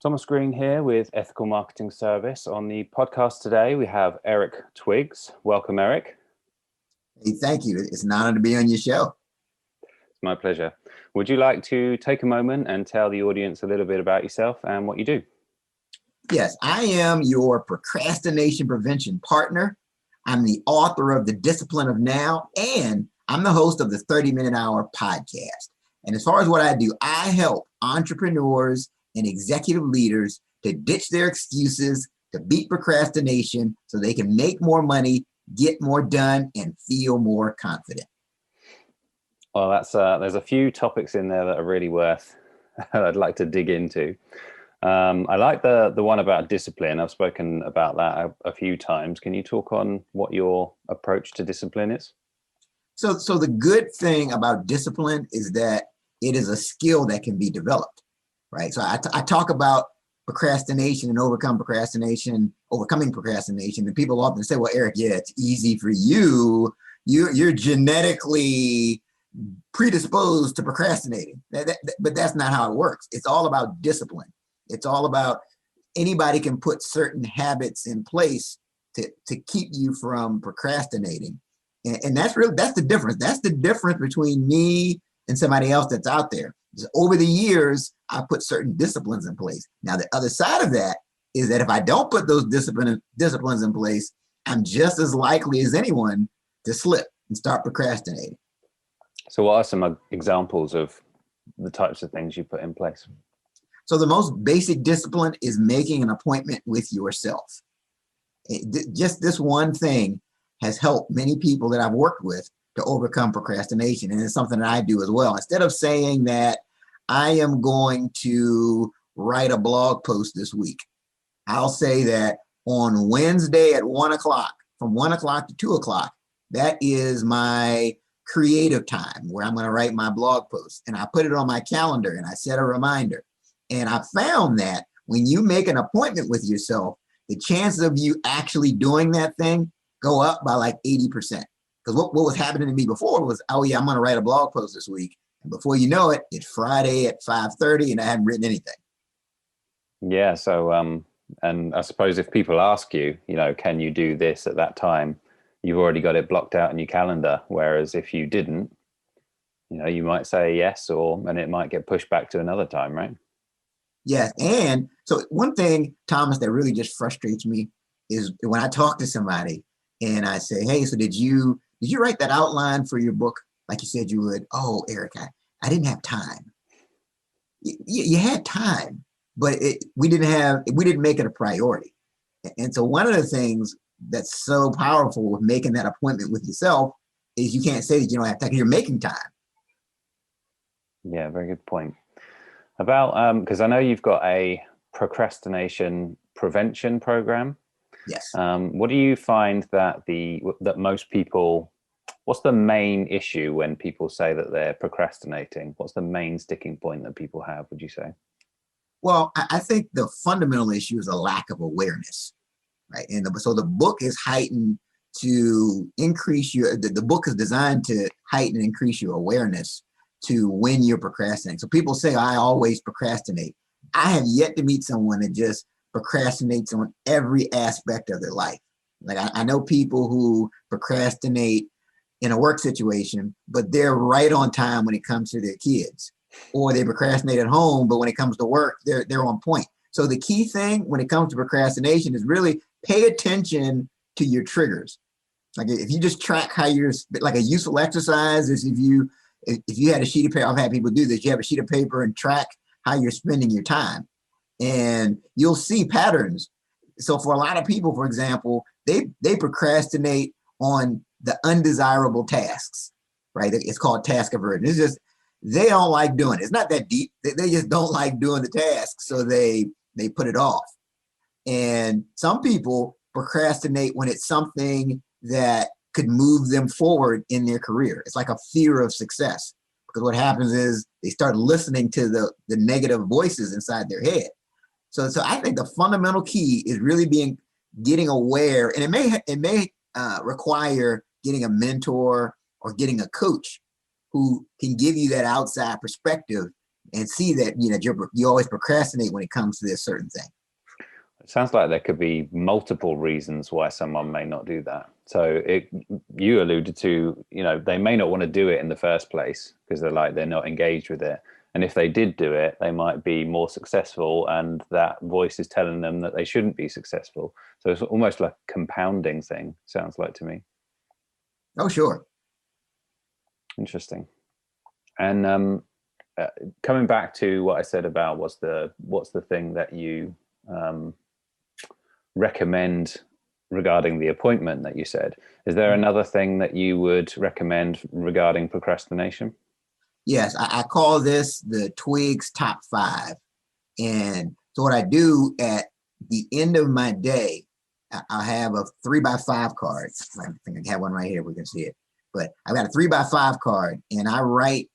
Thomas Green here with Ethical Marketing Service. On the podcast today, we have Eric Twiggs. Welcome, Eric. Hey, thank you. It's an honor to be on your show. It's my pleasure. Would you like to take a moment and tell the audience a little bit about yourself and what you do? Yes, I am your procrastination prevention partner. I'm the author of The Discipline of Now, and I'm the host of the 30-Minute Hour podcast. And as far as what I do, I help entrepreneurs and executive leaders to ditch their excuses, to beat procrastination so they can make more money, get more done, and feel more confident. Well, there's a few topics in there that are really worth I'd like to dig into. I like the one about discipline. I've spoken about that a few times. Can you talk on what your approach to discipline is? So the good thing about discipline is that it is a skill that can be developed, right? So I talk about procrastination and overcoming procrastination, and people often say, well, Eric, yeah, it's easy for you. You're genetically predisposed to procrastinating. But that's not how it works. It's all about discipline. It's all about anybody can put certain habits in place to keep you from procrastinating. And that's the difference. That's the difference between me and somebody else that's out there. Over the years, I put certain disciplines in place. Now, the other side of that is that if I don't put those disciplines in place, I'm just as likely as anyone to slip and start procrastinating. So what are some examples of the types of things you put in place? So the most basic discipline is making an appointment with yourself. Just this one thing has helped many people that I've worked with to overcome procrastination. And it's something that I do as well. Instead of saying that I am going to write a blog post this week, I'll say that on Wednesday at 1 o'clock, from 1 o'clock to 2 o'clock, that is my creative time where I'm going to write my blog post. And I put it on my calendar and I set a reminder. And I found that when you make an appointment with yourself, the chances of you actually doing that thing go up by like 80%. Because what was happening to me before was, oh yeah, I'm going to write a blog post this week. And before you know it, it's Friday at 5:30 and I hadn't written anything. Yeah. So, and I suppose if people ask you, can you do this at that time? You've already got it blocked out in your calendar. Whereas if you didn't, you might say yes, and it might get pushed back to another time, right? Yes. And so one thing, Thomas, that really just frustrates me is when I talk to somebody and I say, hey, so did you write that outline for your book like you said you would? Oh, Eric, I didn't have time. You had time, but we didn't make it a priority. And so one of the things that's so powerful with making that appointment with yourself is you can't say that you don't have time because you're making time. Yeah, very good point. About because I know you've got a procrastination prevention program. Yes. What do you find that most people? What's the main issue when people say that they're procrastinating? What's the main sticking point that people have? Would you say? Well, I think the fundamental issue is a lack of awareness, right? And so the book is heightened to increase the book is designed to heighten and increase your awareness to when you're procrastinating. So people say, I always procrastinate. I have yet to meet someone that just procrastinates on every aspect of their life. Like I know people who procrastinate in a work situation, but they're right on time when it comes to their kids, or they procrastinate at home, but when it comes to work, they're on point. So the key thing when it comes to procrastination is really pay attention to your triggers. Like if you just track how you're, like a useful exercise is if you had a sheet of paper, I've had people do this, you have a sheet of paper and track how you're spending your time and you'll see patterns. So for a lot of people, for example, they procrastinate on the undesirable tasks, right? It's called task aversion. It's just, they don't like doing it. It's not that deep. They just don't like doing the task. So they put it off. And some people procrastinate when it's something that could move them forward in their career. It's like a fear of success, because what happens is they start listening to the negative voices inside their head. So I think the fundamental key is really getting aware, and it may require getting a mentor or getting a coach who can give you that outside perspective and see that, you always procrastinate when it comes to this certain thing. It sounds like there could be multiple reasons why someone may not do that. So you alluded to, they may not want to do it in the first place because they're not engaged with it. And if they did do it, they might be more successful, and that voice is telling them that they shouldn't be successful. So it's almost like a compounding thing, sounds like to me. Oh, sure. Interesting. And coming back to what I said about what's the thing that you recommend regarding the appointment that you said, is there another thing that you would recommend regarding procrastination? Yes, I call this the Twiggs top 5. And so what I do at the end of my day, I have a 3x5 card. I think I have one right here. We can see it. But I've got a 3x5 card, and I write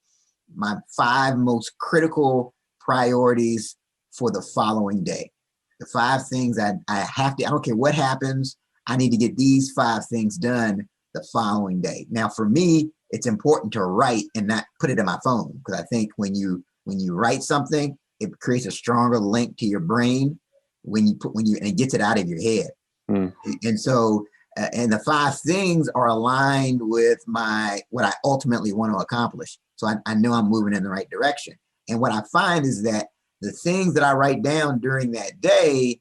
my 5 most critical priorities for the following day. The 5 things I have to, I don't care what happens, I need to get these 5 things done the following day. Now, for me, it's important to write and not put it in my phone, because I think when you write something, it creates a stronger link to your brain and it gets it out of your head. And so, and the 5 things are aligned with what I ultimately want to accomplish. So I know I'm moving in the right direction. And what I find is that the things that I write down during that day,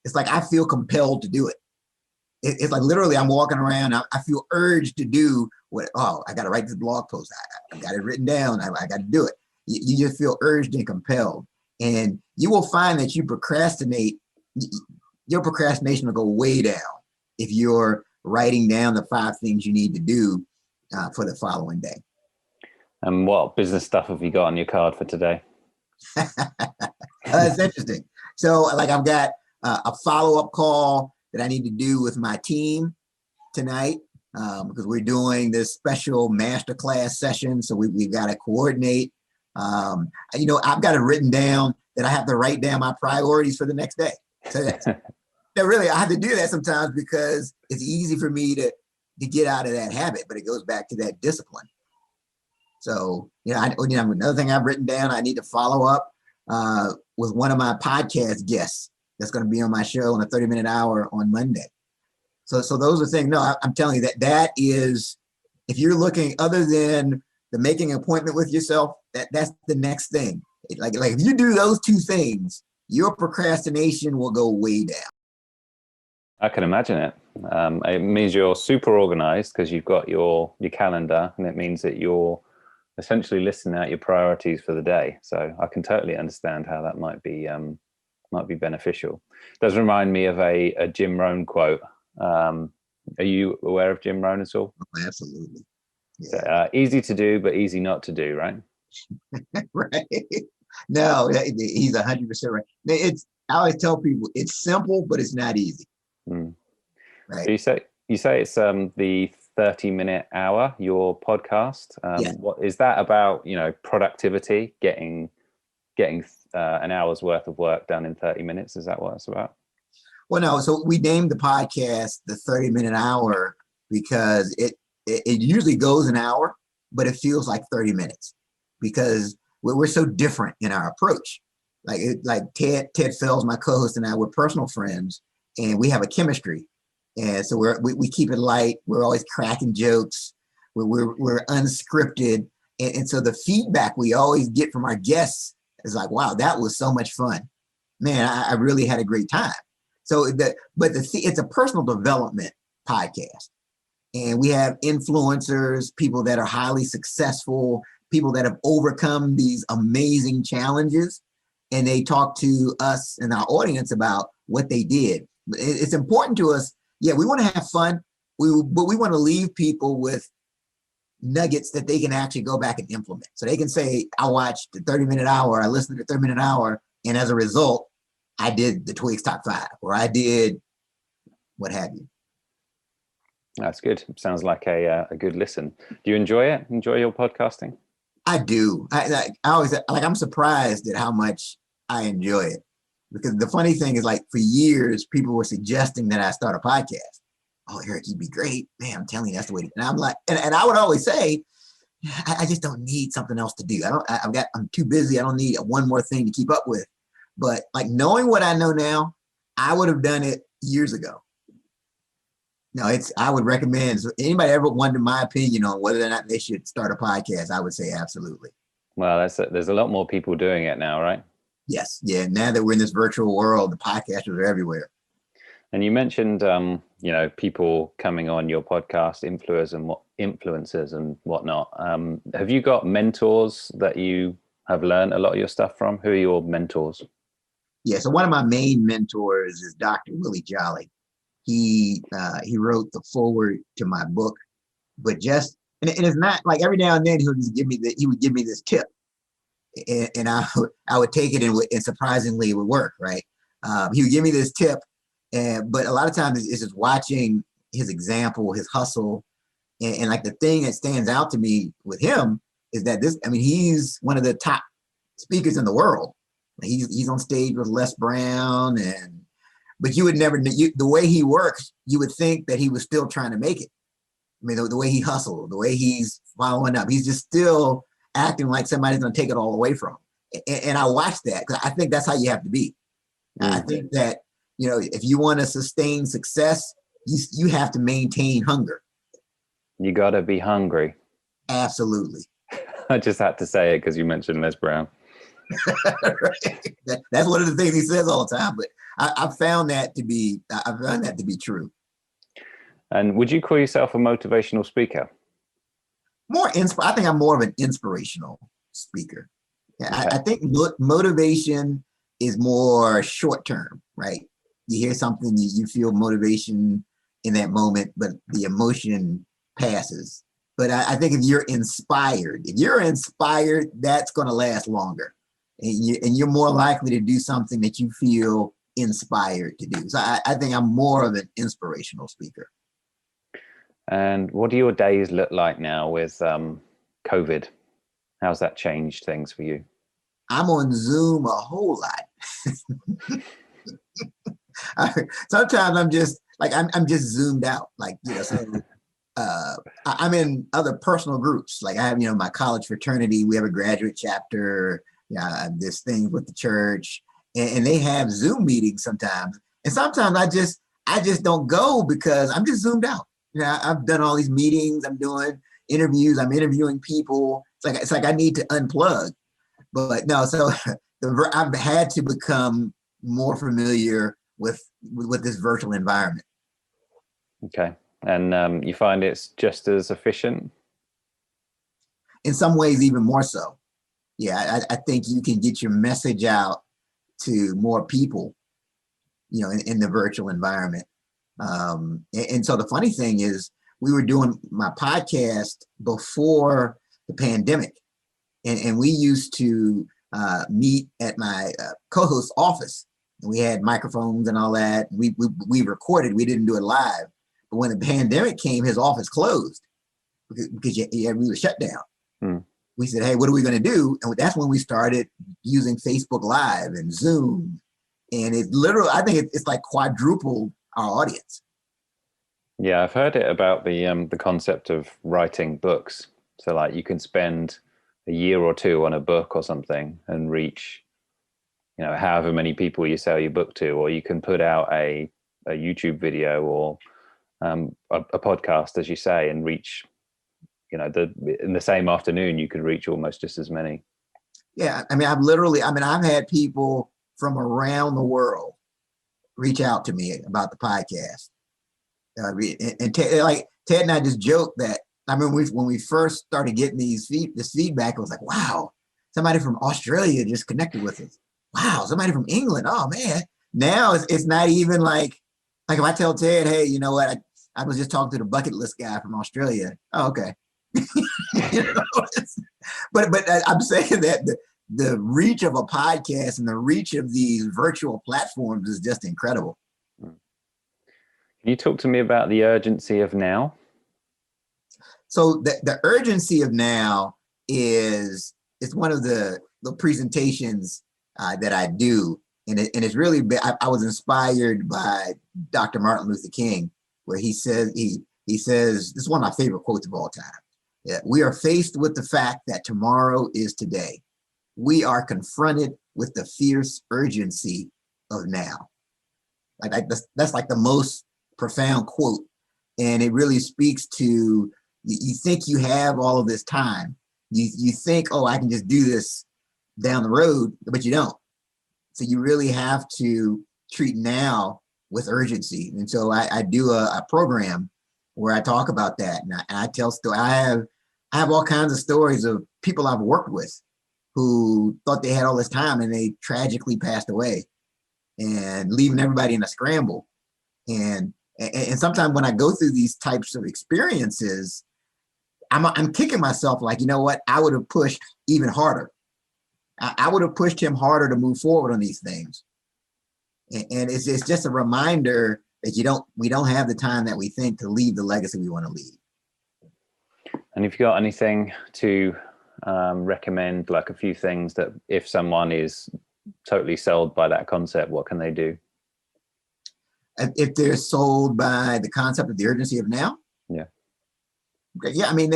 it's like I feel compelled to do it. It's like literally I'm walking around, I feel urged to do I got to write this blog post. I got it written down. I got to do it. You just feel urged and compelled. And you will find that you procrastinate, your procrastination will go way down if you're writing down the 5 things you need to do for the following day. And what business stuff have you got on your card for today? It's interesting. So like I've got a follow-up call that I need to do with my team tonight because we're doing this special masterclass session. So we've got to coordinate. I've got it written down that I have to write down my priorities for the next day. So that really, I have to do that sometimes because it's easy for me to get out of that habit, but it goes back to that discipline. So, another thing I've written down, I need to follow up with one of my podcast guests that's going to be on my show on a 30-minute hour on Monday. So those are things. No, I'm telling you that is, if you're looking other than the making an appointment with yourself, that's the next thing. Like if you do those 2 things, your procrastination will go way down. I can imagine it. It means you're super organized because you've got your calendar, and it means that you're essentially listing out your priorities for the day. So I can totally understand how that might be beneficial. It does remind me of a Jim Rohn quote. Are you aware of Jim Rohn at all? Oh, absolutely. Yeah. So, easy to do, but easy not to do, right? Right. No, he's 100% right. I always tell people it's simple, but it's not easy. Right. So you say it's the 30-minute hour, your podcast. Yeah. What is that about? Productivity, getting an hour's worth of work done in 30 minutes. Is that what it's about? Well, no. So we named the podcast the 30-minute hour because it usually goes an hour, but it feels like 30 minutes because we're so different in our approach. Like Ted Fells, my co-host, and I, we're personal friends, and we have a chemistry. And so we keep it light. We're always cracking jokes. We're unscripted. And so the feedback we always get from our guests is like, wow, that was so much fun. Man, I really had a great time. So it's a personal development podcast. And we have influencers, people that are highly successful, people that have overcome these amazing challenges. And they talk to us and our audience about what they did. It's important to us. Yeah, we want to have fun, but we want to leave people with nuggets that they can actually go back and implement. So they can say, I watched the 30-minute hour, I listened to the 30-minute hour, and as a result, I did the Twiggs top 5, or I did what have you. That's good. Sounds like a good listen. Do you enjoy it? Enjoy your podcasting? I do. I always I'm surprised at how much I enjoy it. Because the funny thing is, like, for years, people were suggesting that I start a podcast. Oh, Eric, you'd be great. Man, I'm telling you, that's the way to. And I'm like, and I would always say, I just don't need something else to do. I'm too busy. I don't need one more thing to keep up with. But like knowing what I know now, I would have done it years ago. No, I would recommend, so anybody ever wanted my opinion on whether or not they should start a podcast, I would say absolutely. Well, there's a lot more people doing it now, right? Yes. Yeah. Now that we're in this virtual world, the podcasters are everywhere. And you mentioned, people coming on your podcast, influencers and whatnot. Have you got mentors that you have learned a lot of your stuff from? Who are your mentors? Yeah. So one of my main mentors is Dr. Willie Jolly. He wrote the foreword to my book, but and it's not like every now and then he would give me this tip, and I would take it and surprisingly it would work. Right. He would give me this tip, but a lot of times it's just watching his example, his hustle, and like the thing that stands out to me with him is that he's one of the top speakers in the world. He's on stage with Les Brown, but you would never, the way he works, you would think that he was still trying to make it. I mean, the way he hustled, the way he's following up, he's just still acting like somebody's going to take it all away from him. And I watch that because I think that's how you have to be. I think that, if you want to sustain success, you have to maintain hunger. You got to be hungry. Absolutely. I just had to say it because you mentioned Les Brown. Right. That's one of the things he says all the time, but I found that to be true. And would you call yourself a motivational speaker? I think I'm more of an inspirational speaker. Yeah, Okay. I think motivation is more short term, right? You hear something, you feel motivation in that moment, but the emotion passes. But I think if you're inspired, that's going to last longer, and you're more likely to do something that you feel inspired to do. So I think I'm more of an inspirational speaker. And what do your days look like now with COVID? How's that changed things for you? I'm on Zoom a whole lot. Sometimes I'm just like I'm just zoomed out, like So I'm in other personal groups. Like I have, my college fraternity. We have a graduate chapter. This thing with the church, and they have Zoom meetings sometimes. And sometimes I just don't go because I'm just zoomed out. I've done all these meetings. I'm doing interviews. I'm interviewing people. It's like I need to unplug. But no, so I've had to become more familiar with this virtual environment. Okay. And you find it's just as efficient? In some ways, even more so. Yeah, I think you can get your message out to more people, in the virtual environment. And so the funny thing is, we were doing my podcast before the pandemic, and we used to meet at my co-host's office, and we had microphones and all that. We recorded. We didn't do it live. But when the pandemic came, his office closed because we were shut down. We said, hey, what are we going to do? And that's when we started using Facebook Live and Zoom. And it literally, I think it's like quadrupled our audience. Yeah, I've heard it about the concept of writing books. So like you can spend a year or two on a book or something and reach, however many people you sell your book to, or you can put out a YouTube video or a podcast, as you say, and reach, in the same afternoon, you could reach almost just as many. Yeah. I've had people from around the world reach out to me about the podcast. And Ted and I just joked that, when we first started getting this feedback, it was like, wow, somebody from Australia just connected with us. Wow, somebody from England. Oh man. Now it's not even like if I tell Ted, hey, you know what? I was just talking to the bucket list guy from Australia. Oh, okay. But I'm saying that the reach of a podcast and the reach of these virtual platforms is just incredible. Can you talk to me about the urgency of now? So the urgency of now is one of the presentations that I do, and it's really I was inspired by Dr. Martin Luther King, where he says this is one of my favorite quotes of all time. Yeah, we are faced with the fact that tomorrow is today. We are confronted with the fierce urgency of now. That's like the most profound quote. And it really speaks to, you think you have all of this time. You think, oh, I can just do this down the road, but you don't. So you really have to treat now with urgency. And so I do a program where I talk about that. And I tell stories. I have all kinds of stories of people I've worked with who thought they had all this time and they tragically passed away, and leaving everybody in a scramble. And sometimes when I go through these types of experiences, I'm kicking myself like, you know what? I would have pushed even harder. I would have pushed him harder to move forward on these things. And it's just a reminder that we don't have the time that we think to leave the legacy we want to leave. And if you got anything to recommend, like a few things that if someone is totally sold by that concept, what can they do? If they're sold by the concept of the urgency of now? Yeah. Okay. Yeah. I mean,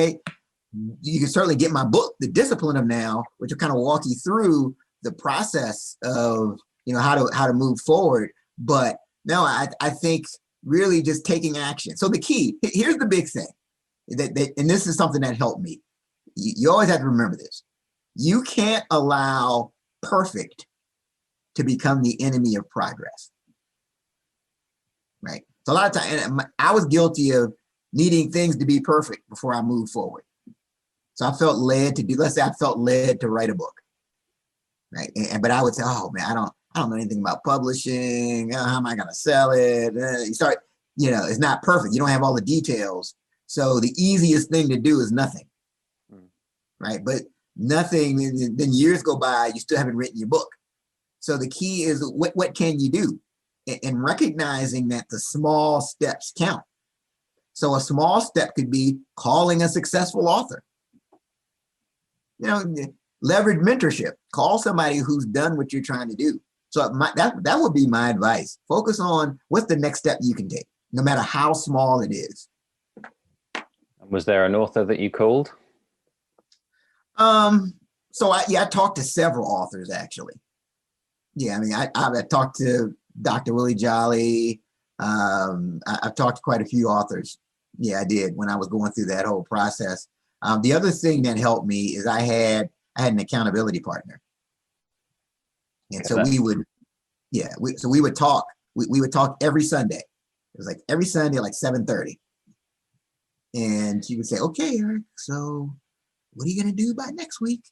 you can certainly get my book, The Discipline of Now, which will kind of walk you through the process of, how to move forward. But no, I think really just taking action. So the key, here's the big thing and this is something that helped me. You always have to remember this. You can't allow perfect to become the enemy of progress. Right. So a lot of times, I was guilty of needing things to be perfect before I moved forward. So I felt led to let's say I felt led to write a book. Right. But I would say, oh man, I don't know anything about publishing. How am I going to sell it? You start, it's not perfect. You don't have all the details. So the easiest thing to do is nothing. Right. But nothing, then years go by, you still haven't written your book. So the key is what can you do? And recognizing that the small steps count. So a small step could be calling a successful author. Leverage mentorship. Call somebody who's done what you're trying to do. So that would be my advice. Focus on what's the next step you can take, no matter how small it is. Was there an author that you called? So I talked to several authors actually. Yeah, I mean, I talked to Dr. Willie Jolly. I've talked to quite a few authors. Yeah, I did when I was going through that whole process. The other thing that helped me is I had an accountability partner. And so we would talk. We would talk every Sunday. It was like every Sunday, like 7:30. And she would say, okay, Eric, so what are you going to do by next week?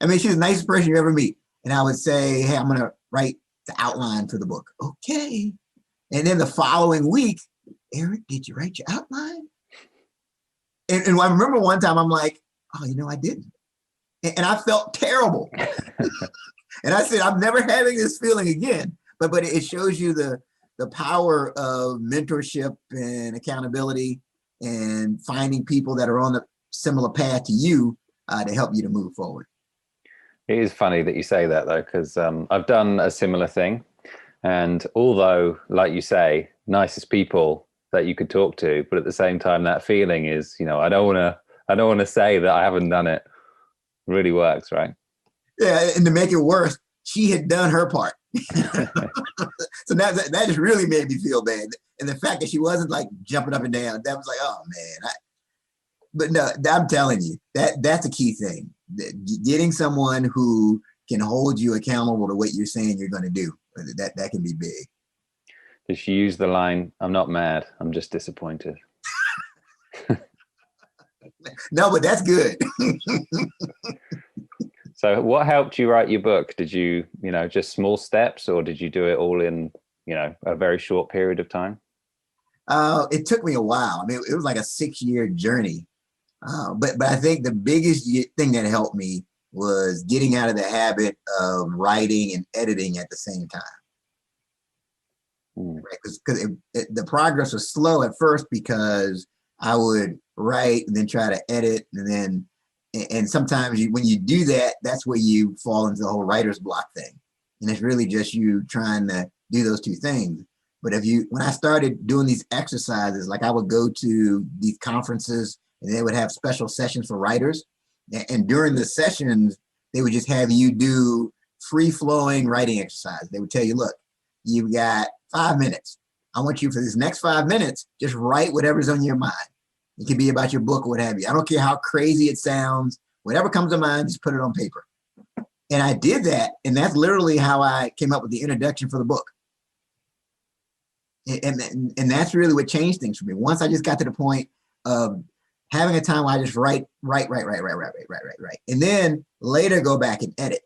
I mean, she's the nicest person you ever meet. And I would say, hey, I'm going to write the outline for the book. Okay. And then the following week, Eric, did you write your outline? And I remember one time I'm like, oh, I didn't. And I felt terrible. And I said, I'm never having this feeling again. But it shows you the power of mentorship and accountability and finding people that are on the similar path to you to help you to move forward. It is funny that you say that though, because I've done a similar thing. And although, like you say, nicest people that you could talk to, but at the same time, that feeling is, I don't want to say that I haven't done it. Really works, right? Yeah, and to make it worse, she had done her part. So that just really made me feel bad. And the fact that she wasn't like jumping up and down, that was like, oh man. But no, I'm telling you, that's a key thing. Getting someone who can hold you accountable to what you're saying you're going to do, that can be big. Did she use the line, I'm not mad, I'm just disappointed? No, but that's good. So what helped you write your book? Did you, just small steps, or did you do it all in, a very short period of time? It took me a while. I mean, it was like a 6-year journey. But I think the biggest thing that helped me was getting out of the habit of writing and editing at the same time. Right? Because the progress was slow at first because I would write and then try to edit, and sometimes when you do that, that's where you fall into the whole writer's block thing. And it's really just you trying to do those two things. But when I started doing these exercises, like I would go to these conferences and they would have special sessions for writers. And during the sessions, they would just have you do free-flowing writing exercise. They would tell you, look, you've got 5 minutes. I want you for this next 5 minutes, just write whatever's on your mind. It could be about your book or what have you. I don't care how crazy it sounds. Whatever comes to mind, just put it on paper. And I did that. And that's literally how I came up with the introduction for the book. And that's really what changed things for me. Once I just got to the point of having a time where I just write. And then later go back and edit.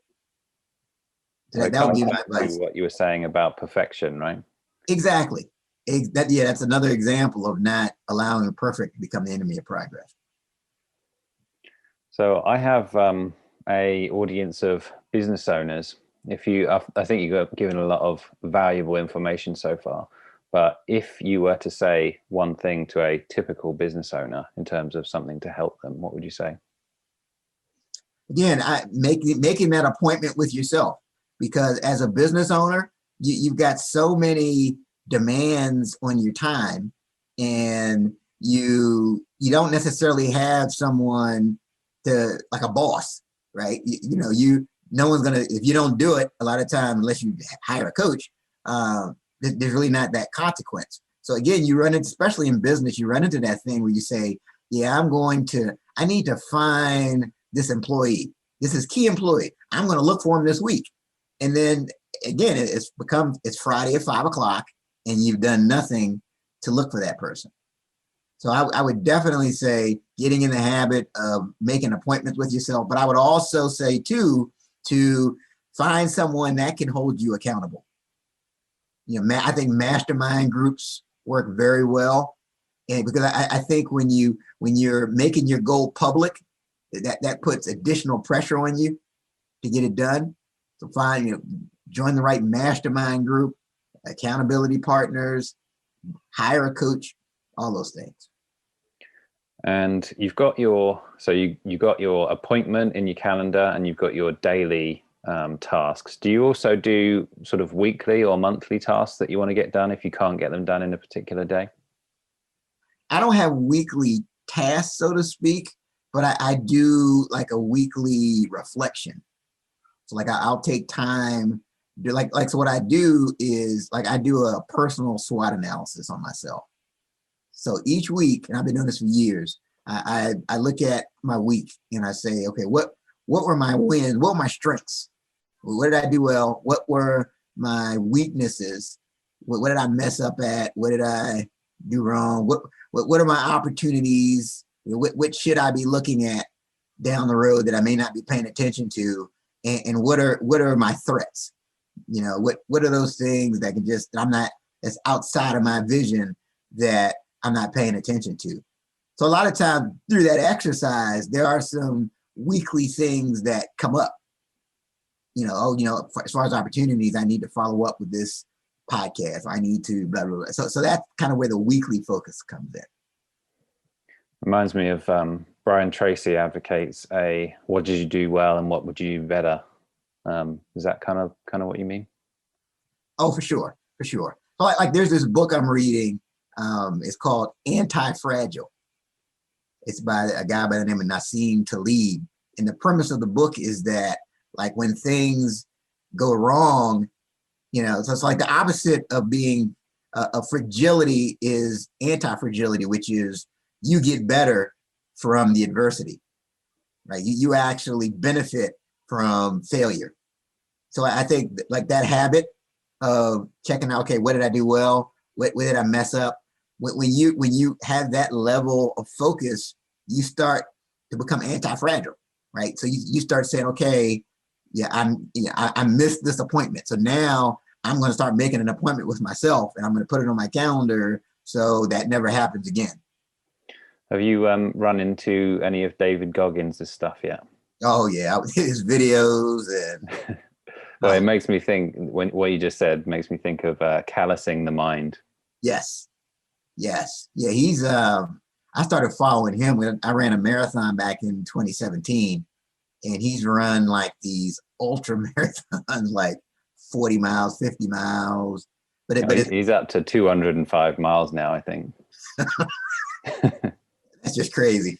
So that would be my advice. What you were saying about perfection, right? Exactly. That's another example of not allowing the perfect to become the enemy of progress. So I have a audience of business owners. I think you've given a lot of valuable information so far. But if you were to say one thing to a typical business owner in terms of something to help them, what would you say? Again, making that appointment with yourself, because as a business owner, you've got so many demands on your time, and you don't necessarily have someone to, like a boss, right? No one's gonna, if you don't do it, a lot of time, unless you hire a coach, there's really not that consequence. So again, you run into, especially in business, you run into that thing where you say, yeah, I need to find this employee. This is key employee. I'm going to look for him this week. And then again, it's Friday at 5 o'clock and you've done nothing to look for that person. So I would definitely say getting in the habit of making appointments with yourself, but I would also say too, to find someone that can hold you accountable. I think mastermind groups work very well. And because I think when you're making your goal public, that puts additional pressure on you to get it done. So join the right mastermind group, accountability partners, hire a coach, all those things. And you've got you got your appointment in your calendar, and you've got your daily tasks. Do you also do sort of weekly or monthly tasks that you want to get done if you can't get them done in a particular day? I don't have weekly tasks, so to speak, but I do like a weekly reflection. So like I'll take time, so what I do is I do a personal SWOT analysis on myself. So each week, and I've been doing this for years, I look at my week and I say, okay, what were my wins? What were my strengths? What did I do well? What were my weaknesses? What did I mess up at? What did I do wrong? What are my opportunities? What should I be looking at down the road that I may not be paying attention to? And what are my threats? What are those things that that's outside of my vision that I'm not paying attention to? So a lot of times through that exercise, there are some weekly things that come up. As far as opportunities, I need to follow up with this podcast. I need to blah, blah, blah. So that's kind of where the weekly focus comes in. Reminds me of Brian Tracy advocates what did you do well and what would you do better? Is that kind of what you mean? Oh, for sure. So like there's this book I'm reading. It's called Anti-Fragile. It's by a guy by the name of Nassim Taleb. And the premise of the book is that like when things go wrong, so it's like the opposite of being a fragility is anti-fragility, which is you get better from the adversity, right? You actually benefit from failure. So I think like that habit of checking out, okay, what did I do well? What did I mess up? When you have that level of focus, you start to become anti-fragile, right? So you start saying, okay, I missed this appointment. So now I'm going to start making an appointment with myself and I'm going to put it on my calendar so that never happens again. Have you run into any of David Goggins' stuff yet? Oh yeah, his videos and. Well, it makes me think what you just said makes me think of callousing the mind. Yes. Yeah. He's. I started following him when I ran a marathon back in 2017, and he's run like these ultra marathons, like 40 miles, 50 miles. But he's up to 205 miles now, I think. That's just crazy.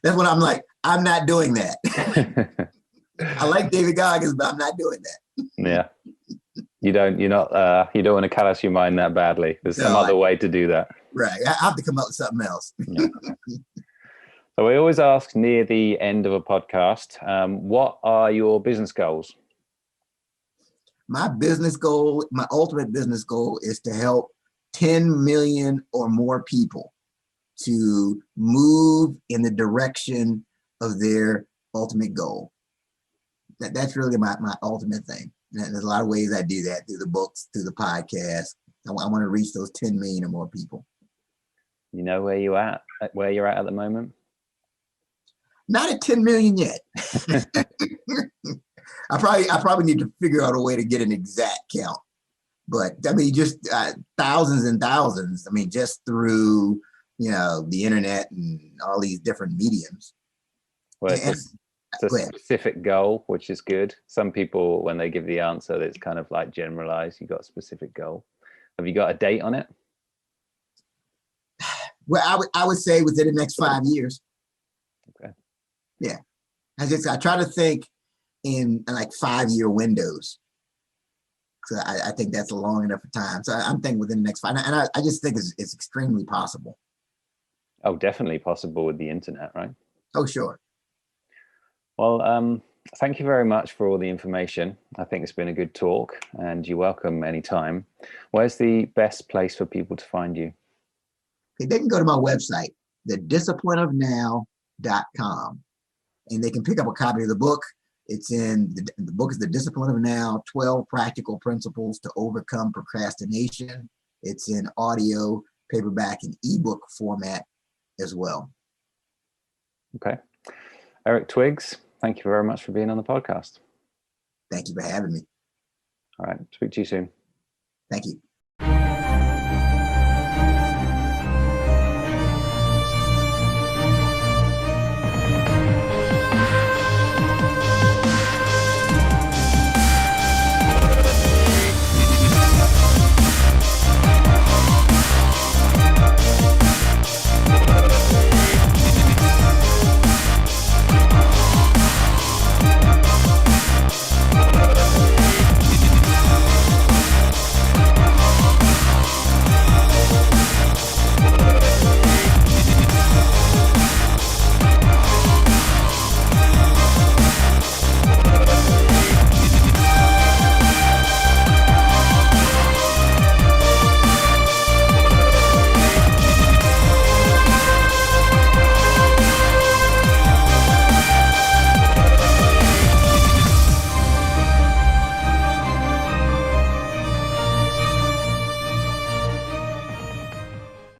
That's what I'm like. I'm not doing that. I like David Goggins, but I'm not doing that. Yeah. You don't want to callous your mind that badly. There's some No, other way to do that. right. I have to come up with something else. Yeah. So we always ask near the end of a podcast, what are your business goals? My business goal, my ultimate business goal is to help 10 million or more people to move in the direction of their ultimate goal. That's really my ultimate thing. And there's a lot of ways I do that, through the books, through the podcast. I want to reach those 10 million or more people. You know where you're at the moment? Not at 10 million yet. I probably need to figure out a way to get an exact count. But I mean, just thousands and thousands. I mean, just through, the internet and all these different mediums. Well, it's a specific goal, which is good. Some people, when they give the answer, it's kind of like generalized. You got a specific goal. Have you got a date on it? Well, I would say within the next 5 years. Okay. Yeah. I try to think in like 5-year windows. So I think that's a long enough time. So I'm thinking within the next 5, and I just think it's extremely possible. Oh, definitely possible with the internet, right? Oh, sure. Well, thank you very much for all the information. I think it's been a good talk, and you're welcome anytime. Where's the best place for people to find you? Okay, they can go to my website, thedisciplineofnow.com, and they can pick up a copy of the book. It's in the book is The Discipline of Now, 12 Practical Principles to Overcome Procrastination. It's in audio, paperback, and ebook format as well. Okay. Eric Twiggs, thank you very much for being on the podcast. Thank you for having me. All right. Speak to you soon. Thank you.